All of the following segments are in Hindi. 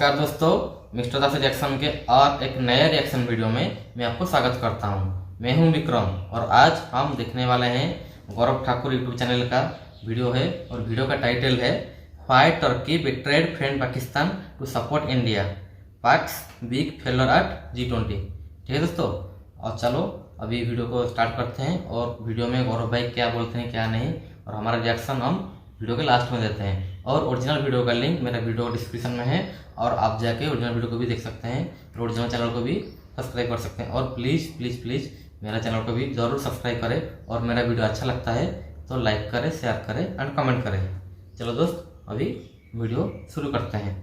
नमस्कार दोस्तों, मिस्टर दास रिएक्शन के और एक नए रिएक्शन वीडियो में मैं आपको स्वागत करता हूं। मैं हूं विक्रम और आज हम देखने वाले हैं गौरव ठाकुर यूट्यूब चैनल का वीडियो है और वीडियो का टाइटल है why Turkey betrayed friend Pakistan to support India, Pak's big failure at G20। ठीक है दोस्तों, और चलो अभी वीडियो को स्टार्ट करते हैं और वीडियो में गौरव भाई क्या बोलते हैं क्या नहीं, और हमारा रिएक्शन हम वीडियो के लास्ट में देते हैं। और ओरिजिनल वीडियो का लिंक मेरा वीडियो डिस्क्रिप्शन में है और आप जाके ओरिजिनल वीडियो को भी देख सकते हैं और ओरिजिनल चैनल को भी सब्सक्राइब कर सकते हैं। और प्लीज़ प्लीज़ प्लीज़ मेरा चैनल को भी ज़रूर सब्सक्राइब करें और मेरा वीडियो अच्छा लगता है तो लाइक करें, शेयर करें एंड कमेंट करें। चलो दोस्त, अभी वीडियो शुरू करते हैं।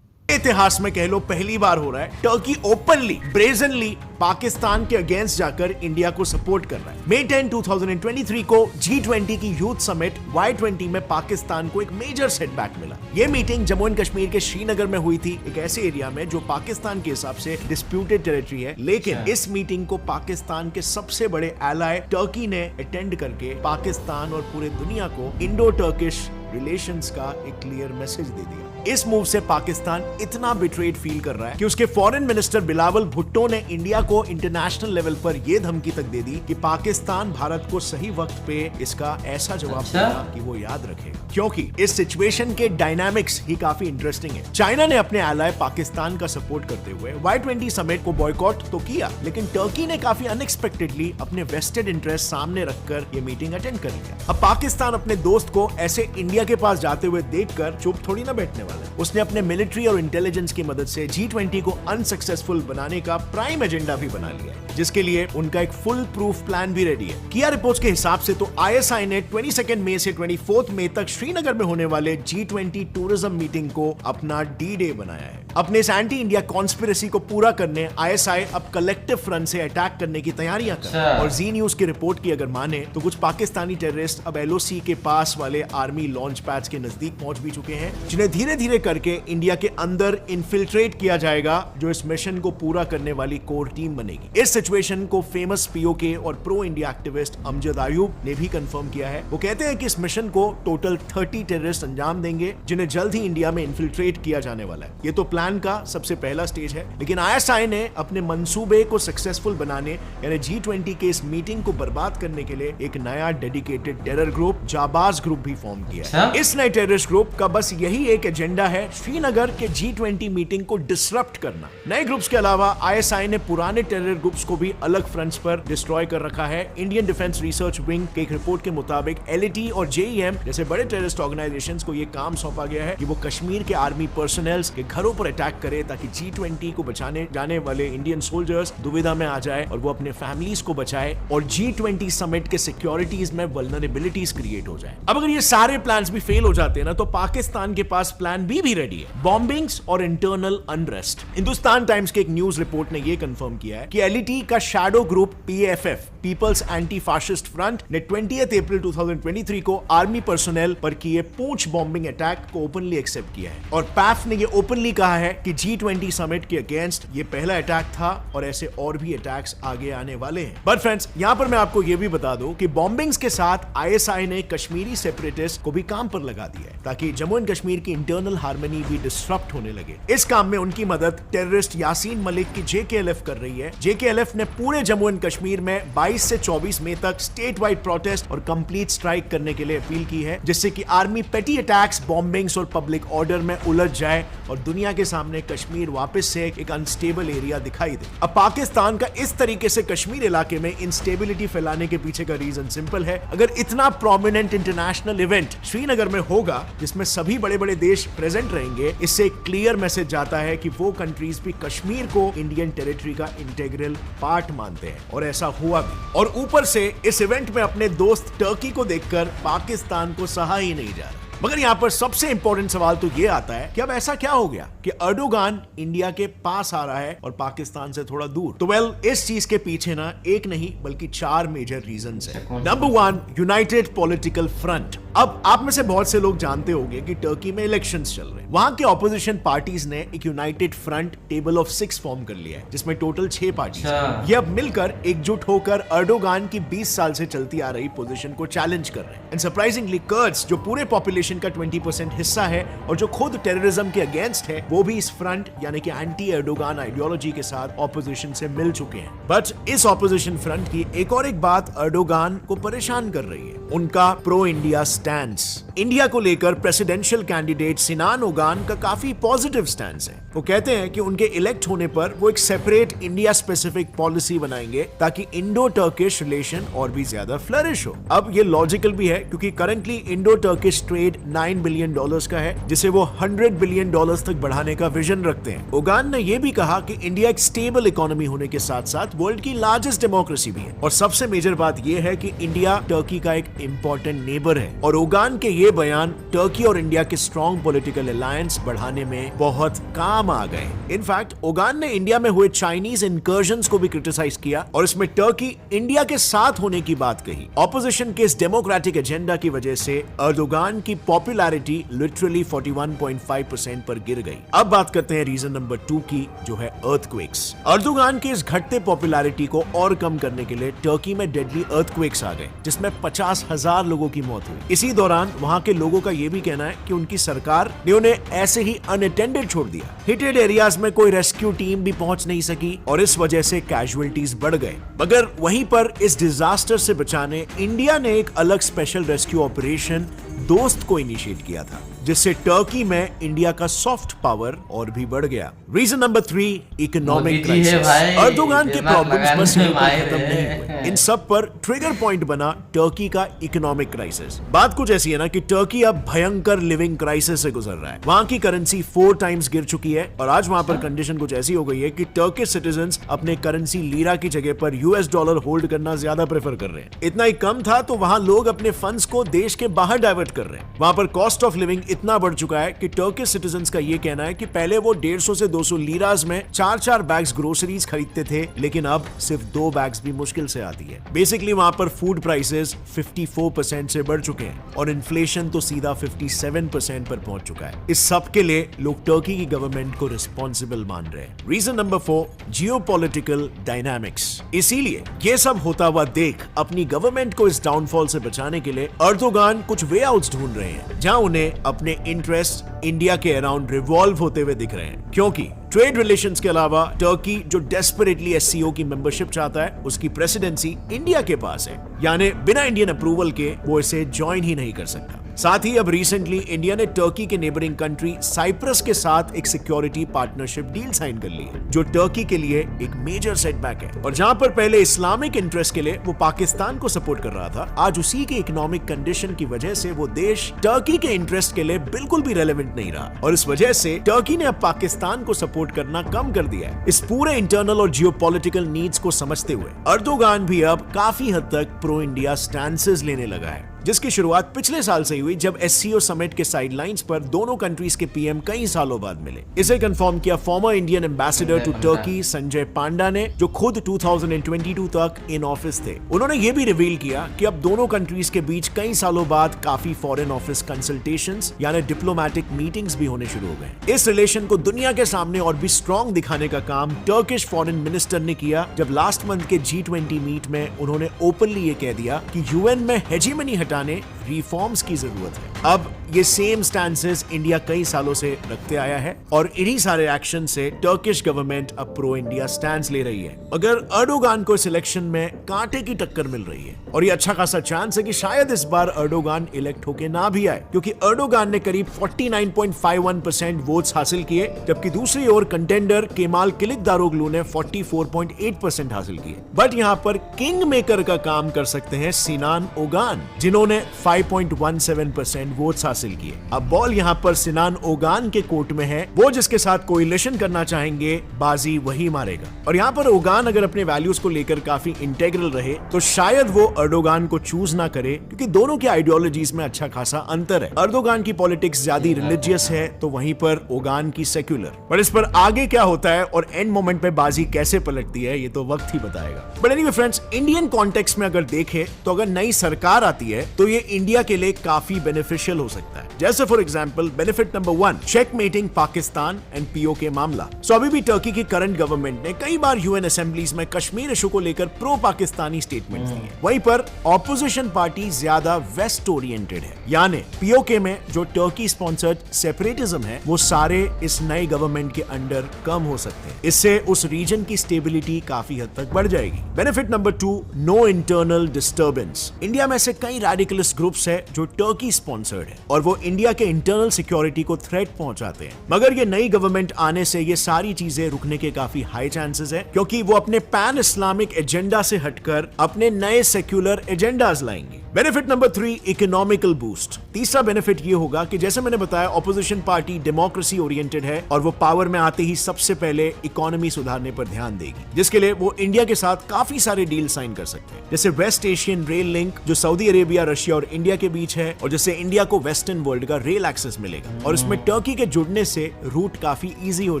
इतिहास में कह लो पहली बार हो रहा है टर्की ओपनली ब्रेजनली पाकिस्तान के अगेंस्ट जाकर इंडिया को सपोर्ट कर रहा है। मई 10, 2023 को G20 की यूथ समिट Y20 में पाकिस्तान को एक मेजर सेटबैक मिला। यह मीटिंग जम्मू एंड कश्मीर के श्रीनगर में हुई थी, एक ऐसे एरिया में जो पाकिस्तान के हिसाब से डिस्प्यूटेड टेरिटरी है। लेकिन इस मीटिंग को पाकिस्तान के सबसे बड़े एलाय टर्की ने अटेंड करके पाकिस्तान और पूरे दुनिया को इंडो टर्किश रिलेशंस का एक क्लियर मैसेज दे दिया। इस मूव से पाकिस्तान इतना बिट्रेड फील कर रहा है कि उसके फॉरेन मिनिस्टर बिलावल भुट्टो ने इंडिया को इंटरनेशनल लेवल पर यह धमकी तक दे दी कि पाकिस्तान भारत को सही वक्त पे इसका ऐसा जवाब देगा कि वो याद रखेगा, क्योंकि इस सिचुएशन के डायनामिक्स ही काफी इंटरेस्टिंग है। चाइना ने अपने एलाय पाकिस्तान का सपोर्ट करते हुए Y20 समिट को बॉयकॉट तो किया, लेकिन टर्की ने काफी अनएक्सपेक्टेडली अपने वेस्टेड इंटरेस्ट सामने रखकर ये मीटिंग अटेंड कर लिया। अब पाकिस्तान अपने दोस्त को ऐसे इंडिया के पास जाते हुए देखकर चुप थोड़ी ना बैठने वाला। उसने अपने मिलिट्री और इंटेलिजेंस की मदद से G20 को अनसक्सेसफुल बनाने का प्राइम एजेंडा भी बना लिया है, जिसके लिए उनका एक फुल प्रूफ प्लान भी रेडी है। किया रिपोर्ट्स के हिसाब से तो ISI ने 22 मई से 24 मई तक श्रीनगर में होने वाले G20 टूरिज्म मीटिंग को अपना D-Day बनाया है। अपने इस एंटी इंडिया कॉन्स्पिरेसी को पूरा करने ISI अब कलेक्टिव फ्रंट से अटैक करने की तैयारियां कर रहा है। और जी न्यूज की रिपोर्ट की अगर माने तो कुछ पाकिस्तानी टेररिस्ट अब LOC के पास वाले आर्मी लॉन्च पैड्स के नजदीक पहुंच भी चुके हैं, जिन्हें धीरे धीरे करके इंडिया के अंदर इन्फिल्ट्रेट किया जाएगा, जो इस मिशन को पूरा करने वाली कोर टीम बनेगी। इस सिचुएशन को फेमस POK और pro India activist Amjad Ayub ने भी कंफर्म किया है। वो कहते हैं कि इस मिशन को टोटल 30 टेररिस्ट अंजाम देंगे, जिन्हें जल्द ही इंडिया में इन्फिल्ट्रेट किया जाने वाला है। ये तो प्लान का सबसे पहला स्टेज है, लेकिन ISI ने अपने मंसूबे को सक्सेसफुल बनाने यानी G20 के इस मीटिंग को बर्बाद करने के लिए एक नया डेडिकेटेड टेरर ग्रुप जाबाज ग्रुप भी फॉर्म किया है। इस नए टेररिस्ट ग्रुप का बस यही एक एजेंडा है, श्रीनगर के G20 मीटिंग को डिसरप्ट करना। नए ग्रुप्स के अलावा ISI ने पुराने टेरर ग्रुप्स को भी अलग फ्रंट्स पर डिस्ट्रॉय कर रखा है। इंडियन डिफेंस रिसर्च विंग के एक रिपोर्ट के मुताबिक LAT और JEM जैसे बड़े टेररिस्ट ऑर्गेनाइजेशंस को यह काम सौंपा गया है कि वो कश्मीर के आर्मी पर्सनल्स के घरों पर अटैक करे, ताकि G20 को बचाने जाने वाले इंडियन सोल्जर्स दुविधा में आ जाए और वो अपने फैमिलीज को बचाए और G20 समिट के सिक्योरिटीज में वल्नरेबिलिटीज क्रिएट हो जाए। अब अगर ये सारे प्लान्स भी फेल हो जाते हैं ना, तो पाकिस्तान के पास प्लान बी भी रेडी है, बॉम्बिंग्स और इंटरनल अनरेस्ट। हिंदुस्तान टाइम्स के एक न्यूज रिपोर्ट ने यह कंफर्म किया है कि LAT का shadow group PAFF people's anti fascist front ने 20 अप्रैल 2023 को आर्मी पर्सनल पर किए पूंछ बॉम्बिंग अटैक को ओपनली एक्सेप्ट किया है। और PAF ने यह ओपनली कहा है कि G20 समिट के अगेंस्ट ये पहला अटैक था और ऐसे और भी अटैक्स आगे आने वाले हैं। बट फ्रेंड्स, यहां पर मैं आपको यह भी बता दूं कि बॉम्बिंग्स के साथ ISI ने कश्मीरी सेपरेटिस्ट को भी काम पर लगा दिया है, ताकि जम्मू एंड कश्मीर की इंटरनल हार्मनी भी डिस्ट्रप्ट होने लगे। इस काम में उनकी मदद टेररिस्ट यासीन मलिक की JKLF कर रही है। JKLF ने पूरे जम्मू एंड कश्मीर में 22 से 24 मई तक स्टेट वाइड प्रोटेस्ट और कंप्लीट स्ट्राइक करने के लिए अपील की है, जिससे कि आर्मी पेटी अटैक्स, बॉम्बिंग्स और पब्लिक ऑर्डर में उलझ जाए और दुनिया के सामने कश्मीर वापस से एक अनस्टेबल एरिया दिखाई दे। अब पाकिस्तान का इस तरीके से कश्मीर इलाके में इंस्टेबिलिटी फैलाने के पीछे का रीजन सिंपल है। अगर इतना प्रोमिनेंट इंटरनेशनल इवेंट श्रीनगर में होगा जिसमें सभी बड़े बड़े देश प्रेजेंट रहेंगे, इससे एक क्लियर मैसेज जाता है कि वो कंट्रीज भी कश्मीर को इंडियन टेरिटरी का इंटीग्रल पार्ट मानते हैं, और ऐसा हुआ भी। और ऊपर से इस इवेंट में अपने दोस्त टर्की को देखकर पाकिस्तान को सहा ही नहीं जा रहा। मगर यहाँ पर सबसे इंपॉर्टेंट सवाल तो ये आता है कि अब ऐसा क्या हो गया कि अर्डोगान इंडिया के पास आ रहा है और पाकिस्तान से थोड़ा दूर। तो इस चीज के पीछे ना एक नहीं बल्कि 4 मेजर रीजंस है। Number 1, United political front. अब आप में से बहुत से लोग जानते होंगे कि टर्की में इलेक्शंस चल रहे हैं। वहां के ऑपोजिशन पार्टीज ने एक United front table of 6 form कर लिया है, जिसमें टोटल 6 पार्टीज हैं। ये अब मिलकर एकजुट होकर अर्डोगान की 20 साल से चलती आ रही पोजीशन को चैलेंज कर रहे हैं। एंड सरप्राइजिंगली कर्ड्स, जो पूरे पॉपुलेशन का 20% हिस्सा है और जो खुद टेररिज्म के अगेंस्ट है, वो भी इस फ्रंट यानी कि एंटी अर्डोगान आइडियोलॉजी के साथ ऑपोजिशन से मिल चुके हैं। बट इस ऑपोजिशन फ्रंट की एक और एक बात अर्डोगान को परेशान कर रही है, उनका प्रो इंडिया स्टैंस। इंडिया को लेकर प्रेसिडेंशियल कैंडिडेट सिनान ओगान का काफी पॉजिटिव स्टैंस है। वो कहते हैं कि उनके इलेक्ट होने पर वो एक सेपरेट इंडिया स्पेसिफिक पॉलिसी बनाएंगे ताकि इंडो टर्किश रिलेशन और भी ज्यादा फ्लरिश हो। अब ये लॉजिकल भी है क्योंकि currently Indo Turkish trade $9 billion का है, जिसे वो $100 बिलियन तक बढ़ाने का विजन रखते हैं। ओगान ने यह भी कहा कि इंडिया एक स्टेबल इकोनॉमी होने के साथ साथ वर्ल्ड की लार्जेस्ट डेमोक्रेसी भी है, और सबसे मेजर बात यह है कि इंडिया टर्की का एक इंपॉर्टेंट नेबर है। और ओगान के ये बयान टर्की और इंडिया के स्ट्रॉन्ग पॉलिटिकल अलायंस बढ़ाने में बहुत काम आ गए। इनफैक्ट ओगान ने इंडिया में हुए चाइनीज इनकर्जन्स को भी क्रिटिसाइज किया और इसमें टर्की इंडिया के साथ होने की बात कही। ऑपोजिशन के इस डेमोक्रेटिक एजेंडा की वजह से अर्दोगान की पॉपुलैरिटी लिटरली 41.5% पर गिर गई। अब बात करते हैं रीजन नंबर 2 की, जो है अर्थक्वेक्स। अर्दोगान के इस घटते पॉपुलैरिटी को और कम करने के लिए टर्की में डेडली अर्थक्वेक्स आ गए, जिसमें 50,000 लोगों की मौत हुई। इसी दौरान वहां के लोगों का यह भी कहना है कि उनकी सरकार ने उन्हें ऐसे ही अनअटेंडेड छोड़ दिया। हिटेड एरियाज में कोई रेस्क्यू टीम भी पहुंच नहीं सकी और इस वजह से कैजुअलिटीज बढ़ गए। मगर वहीं पर इस डिजास्टर से बचाने इंडिया ने एक अलग स्पेशल रेस्क्यू ऑपरेशन दोस्त को इनिशिएट किया था, जिससे टर्की में इंडिया का सॉफ्ट पावर और भी बढ़ गया। Reason number 3, economic crisis. Erdogan के प्रॉब्लम्स बस यहीं पर खत्म नहीं हुए। इन सब पर ट्रिगर पॉइंट बना टर्की का इकोनॉमिक क्राइसिस। बात कुछ ऐसी है ना कि टर्की अब भयंकर लिविंग क्राइसिस से गुजर रहा है। वहां की करेंसी 4 टाइम्स गिर चुकी है और आज वहां पर कंडीशन कुछ ऐसी हो गई है कि टर्किश सिटीजंस अपने करेंसी लीरा की जगह पर US डॉलर होल्ड करना ज्यादा प्रेफर कर रहे हैं। इतना ही कम था तो वहां लोग अपने फंड्स को देश के बाहर डाइवर्ट कर रहे हैं। वहां पर कॉस्ट ऑफ लिविंग इतना बढ़ चुका है कि टर्किश सिटीजंस का यह कहना है कि पहले वो 150 से 200 लीराज में 4-4 बैग्स ग्रोसरीज खरीदते थे, लेकिन अब सिर्फ 2 बैग्स भी मुश्किल से आती है। बेसिकली वहां पर फूड प्राइसेस 54% से बढ़ चुके हैं और इन्फ्लेशन तो सीधा 57% पर पहुंच चुका है। इस सब के लिए लोग टर्की की गवर्नमेंट को रिस्पॉन्सिबल मान रहे हैं। Reason number 4, geopolitical dynamics. इसीलिए ये सब होता हुआ देख अपनी गवर्नमेंट को इस डाउनफॉल से बचाने के लिए अर्दोगान कुछ वे आउट्स ढूंढ रहे हैं, जहां उन्हें अपने इंटरेस्ट इंडिया के अराउंड रिवॉल्व होते हुए दिख रहे हैं। क्योंकि ट्रेड रिलेशंस के अलावा टर्की जो डेस्परेटली SCO की मेंबरशिप चाहता है, उसकी प्रेसिडेंसी इंडिया के पास है, यानी बिना इंडियन अप्रूवल के वो इसे ज्वाइन ही नहीं कर सकता। साथ ही अब रिसेंटली इंडिया ने टर्की के नेबरिंग कंट्री साइप्रस के साथ एक सिक्योरिटी पार्टनरशिप डील साइन कर ली है, जो टर्की के लिए एक मेजर सेटबैक है। और जहां पर पहले इस्लामिक इंटरेस्ट के लिए वो पाकिस्तान को सपोर्ट कर रहा था, आज उसी के इकोनॉमिक कंडीशन की वजह से वो देश टर्की के इंटरेस्ट के लिए बिल्कुल भी रेलेवेंट नहीं रहा और इस वजह से टर्की ने अब पाकिस्तान को सपोर्ट करना कम कर दिया है। इस पूरे इंटरनल और जियोपॉलिटिकल नीड्स को समझते हुए अर्दोगान भी अब काफी हद तक प्रो इंडिया स्टैंसेस लेने लगा है, जिसकी शुरुआत पिछले साल से हुई जब SCO समिट के साइडलाइंस पर दोनों कंट्रीज के PM कई सालों बाद मिले। इसे कंफर्म किया former Indian ambassador to Turkey Sanjay Panda ने, जो खुद 2022 तक इन ऑफिस थे। उन्होंने ये भी रिवील किया कि अब दोनों कंट्रीज के बीच कई सालों बाद काफी फॉरेन ऑफिस कंसल्टेशंस यानी डिप्लोमेटिक मीटिंग्स भी होने शुरू हो गए। इस रिलेशन को दुनिया के सामने और भी स्ट्रॉन्ग दिखाने का काम टर्किश फॉरेन मिनिस्टर ने किया, जब लास्ट मंथ के G20 मीट में उन्होंने ओपनली ये कह दिया कि UN में हेजीमनी रिफॉर्म्स की जरूरत है। अब ये सेम स्टैंसेस इंडिया कई सालों से रखते आया है और इन्हीं सारे एक्शन से टर्किश गवर्नमेंट अब प्रो इंडिया स्टैंस ले रही है। मगर अर्दोगान को इस इलेक्शन में कांटे की टक्कर मिल रही है और ये अच्छा खासा चांस है कि शायद इस बार अर्दोगान इलेक्ट होके ना भी आए, क्योंकि अर्दोगान ने करीब 49.51% वोट्स हासिल किए, जबकि दूसरी ओर कंटेंडर केमाल किलिकदारोग्लू ने 44.8% हासिल किए। बट यहाँ पर किंग मेकर का काम कर सकते हैं सिनान ओगान, जिन्होंने 5.17% वोट्स हासिल किए। अब बॉल यहाँ पर सिनान ओगान के कोर्ट में है। वो जिसके साथ कोलिशन करना चाहेंगे बाजी वही मारेगा। और यहाँ पर ओगान अगर अपने वैल्यूज को लेकर काफी इंटेग्रल रहे तो शायद वो अर्दोगान को चूज ना करे, क्योंकि दोनों के आइडियोलॉजीज में अच्छा खासा अंतर है। अर्दोगान की पॉलिटिक्स ज्यादा रिलीजियस है तो वहीं पर ओगान की सेक्युलर। पर इस पर आगे क्या होता है और एंड मोमेंट पे बाजी कैसे पलटती है ये तो वक्त ही बताएगा। But anyway friends, Indian context में अगर देखें तो अगर नई सरकार आती है तो ये इंडिया के लिए काफी बेनिफिशियल हो सकता है। जैसे for example benefit number 1, checkmating Pakistan and PoK मामला। सो अभी भी टर्की की करंट गवर्नमेंट ने कई बार यूएन असेंबलीज में कश्मीर इशू को लेकर प्रो पाकिस्तानी स्टेटमेंट्स दिए। वहीं पर ऑपोजिशन पार्टी ज्यादा वेस्ट ओरिएंटेड है, यानी पीओके में जो टर्की स्पॉन्सर्ड सेपरेटिज्म है वो सारे इस नए गवर्नमेंट के अंडर कम हो सकते हैं। इससे उस रीजन की स्टेबिलिटी काफी हद तक बढ़ जाएगी। Benefit number 2, no internal disturbance. India में से कई रेडिकलिस्ट ग्रुप्स है जो टर्की स्पॉन्सर्ड है और वो इंडिया के इंटरनल सिक्योरिटी को थ्रेट पहुंचाते हैं। मगर ये नई गवर्नमेंट आने से ये सारी चीजें रुकने के काफी हाई चांसेस है, क्योंकि वो अपने पैन इस्लामिक एजेंडा से हटकर अपने नए सेक्युलर एजेंडाज लाएंगे। Benefit number 3, economical boost. तीसरा बेनिफिट ये होगा कि जैसे मैंने बताया ऑपोजिशन पार्टी डेमोक्रेसी ओरिएंटेड है और वो पावर में आते ही सबसे पहले इकोनॉमी सुधारने पर ध्यान देगी, जिसके लिए वो इंडिया के साथ काफी सारे डील साइन कर सकते हैं। जैसे वेस्ट एशियन रेल लिंक जो सऊदी अरेबिया, रशिया और इंडिया के बीच है, और जिससे इंडिया को वेस्टर्न वर्ल्ड का रेल एक्सेस मिलेगा और इसमें टर्की के जुड़ने से रूट काफी इजी हो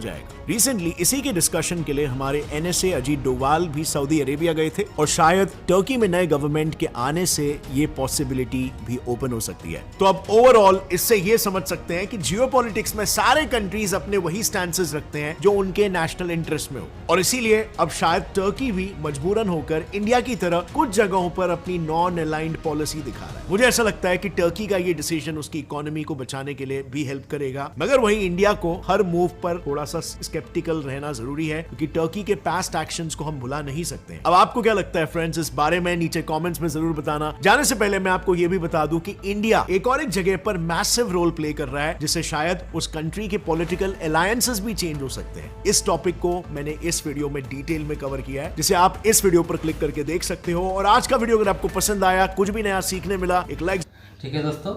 जाएगा। रिसेंटली इसी के डिस्कशन के लिए हमारे एनएसए अजीत डोवाल भी सऊदी अरेबिया गए थे और शायद टर्की में नए गवर्नमेंट के आने से ये पॉसिबिलिटी भी ओपन हो सकती है। तो अब ओवरऑल इससे ये समझ सकते हैं कि जियोपॉलिटिक्स में सारे कंट्रीज अपने वही स्टैंसेस रखते हैं जो उनके नेशनल इंटरेस्ट में हो, और इसीलिए अब शायद टर्की भी मजबूरन होकर इंडिया की तरह कुछ जगहों पर अपनी नॉन अलाइंड पॉलिसी दिखा रहा है। मुझे ऐसा लगता है कि टर्की का ये डिसीजन उसकी इकोनॉमी को बचाने के लिए भी हेल्प करेगा, मगर वही इंडिया को हर मूव पर थोड़ा सा स्केप्टिकल रहना जरूरी है, क्योंकि टर्की के पास्ट एक्शंस को हम भुला नहीं सकते। अब आपको क्या लगता है फ्रेंड्स इस बारे में? नीचे कमेंट्स में जरूर बताना। जाने से पहले मैं आपको यह भी बता दूं कि इंडिया एक और एक जगह पर मैसिव रोल प्ले कर रहा है, जिससे शायद उस कंट्री के पॉलिटिकल अलायंसेस भी चेंज हो सकते हैं। इस टॉपिक को मैंने इस वीडियो में डिटेल में कवर किया है, जिसे आप इस वीडियो पर क्लिक करके देख सकते हो। और आज का वीडियो अगर आपको पसंद आया, कुछ भी नया सीखने मिला, एक लाइक। ठीक है दोस्तों,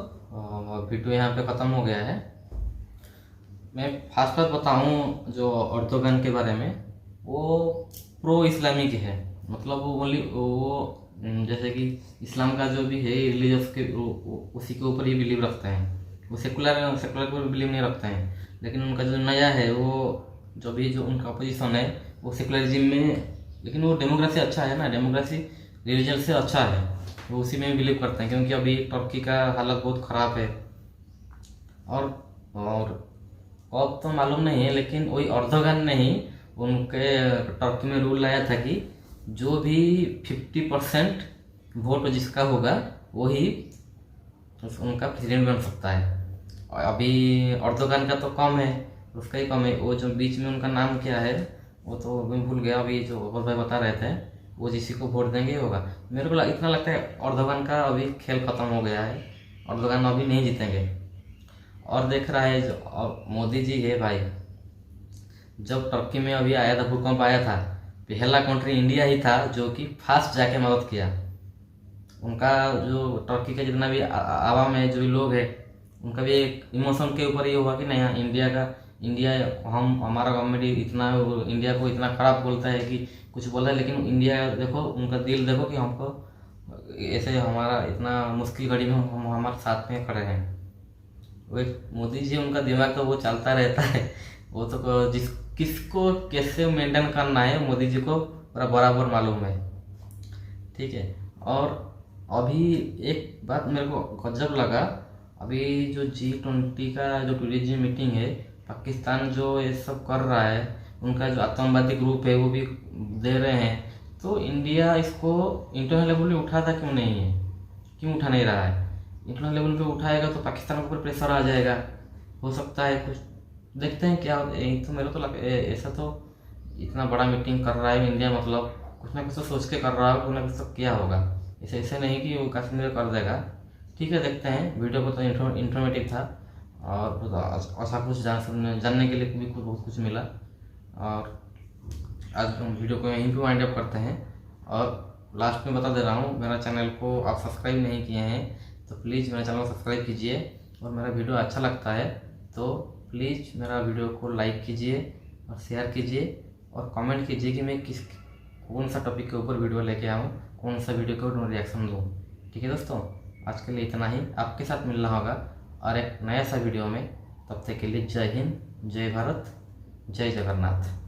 वीडियो यहाँ पे खत्म हो गया है। मैं फास्ट बताऊँ जो अर्दोगन के बारे में, वो प्रो इस्लामिक है। मतलब वो ओनली वो जैसे कि इस्लाम का जो भी है रिलीजियस के उसी के ऊपर ही बिलीव रखते हैं। वो सेकुलर पर बिलीव नहीं रखते हैं। लेकिन उनका जो नया है वो जो उनका अपोजिशन है वो सेकुलरिज्म में, लेकिन वो डेमोक्रेसी अच्छा है ना, डेमोक्रेसी रिलीजन से अच्छा है, वो उसी में बिलीव करते हैं। क्योंकि अभी टर्की का हालत बहुत ख़राब है और अब तो मालूम नहीं है, लेकिन वही अर्दोगन ने ही उनके टर्की में रूल लाया था कि जो भी 50% वोट जिसका होगा वही उनका प्रेसिडेंट बन सकता है। और अभी अर्दोगन का तो कम है, उसका ही कम है। वो जो बीच में उनका नाम क्या है वो तो मैं भूल गया, अभी जो अब्बास भाई बता रहे थे, वो जिसी को वोट देंगे होगा। मेरे को इतना लगता है अर्दोगन का अभी खेल खत्म हो गया है, अर्दोगन अभी नहीं जीतेंगे। और देख रहा है जो मोदी जी है भाई, जब टर्की में अभी आया था, भूकंप आया था, पहला कंट्री इंडिया ही था जो कि फास्ट जाके मदद किया। उनका जो टर्की का जितना भी आवाम है, जो भी लोग है, उनका भी एक इमोशन के ऊपर ये हुआ कि नहीं, इंडिया हमारा गवर्नमेंट इतना इंडिया को इतना खराब बोलता है कि कुछ बोला है, लेकिन इंडिया देखो, उनका दिल देखो कि हमको ऐसे हमारा इतना मुश्किल घड़ी में हम हमारे साथ में खड़े हैं। वो मोदी जी, उनका दिमाग तो वो चलता रहता है, वो तो किसको कैसे मेंटेन करना है मोदी जी को पूरा बराबर मालूम है। ठीक है। और अभी एक बात मेरे को गजब लगा, अभी जो G20 का जो टूरिज्म मीटिंग है, पाकिस्तान जो ये सब कर रहा है, उनका जो आतंकवादी ग्रुप है वो भी दे रहे हैं, तो इंडिया इसको इंटरनेशनल लेवल पे उठाता क्यों नहीं है, क्यों उठा नहीं रहा है? इंटरनेशनल लेवल पे उठाएगा तो पाकिस्तान के ऊपर प्रेशर आ जाएगा, हो सकता है कुछ, देखते हैं क्या। तो मेरे तो ऐसा तो इतना बड़ा मीटिंग कर रहा है इंडिया, मतलब कुछ ना कुछ तो सोच के कर रहा है, कुछ ना कुछ तो क्या होगा। ऐसे नहीं कि वो कश्मीर कर देगा। ठीक है, देखते हैं। वीडियो को तो इंफॉर्मेटिव था और अच्छा कुछ जानने के लिए भी बहुत कुछ मिला। और आज वीडियो को यहीं पे वाइंड अप करते हैं। और लास्ट में बता दे रहा हूँ, मेरा चैनल को आप सब्सक्राइब नहीं किए हैं तो प्लीज़ मेरा चैनल सब्सक्राइब कीजिए और मेरा वीडियो अच्छा लगता है तो प्लीज़ मेरा वीडियो को लाइक कीजिए और शेयर कीजिए और कमेंट कीजिए कि मैं कौन सा टॉपिक के ऊपर वीडियो लेके आऊँ, कौन सा वीडियो के ऊपर रिएक्शन दूँ। ठीक है दोस्तों, आज के लिए इतना ही। आपके साथ मिलना होगा और एक नया सा वीडियो में। तब तक के लिए जय हिंद, जय भारत, जय जगन्नाथ।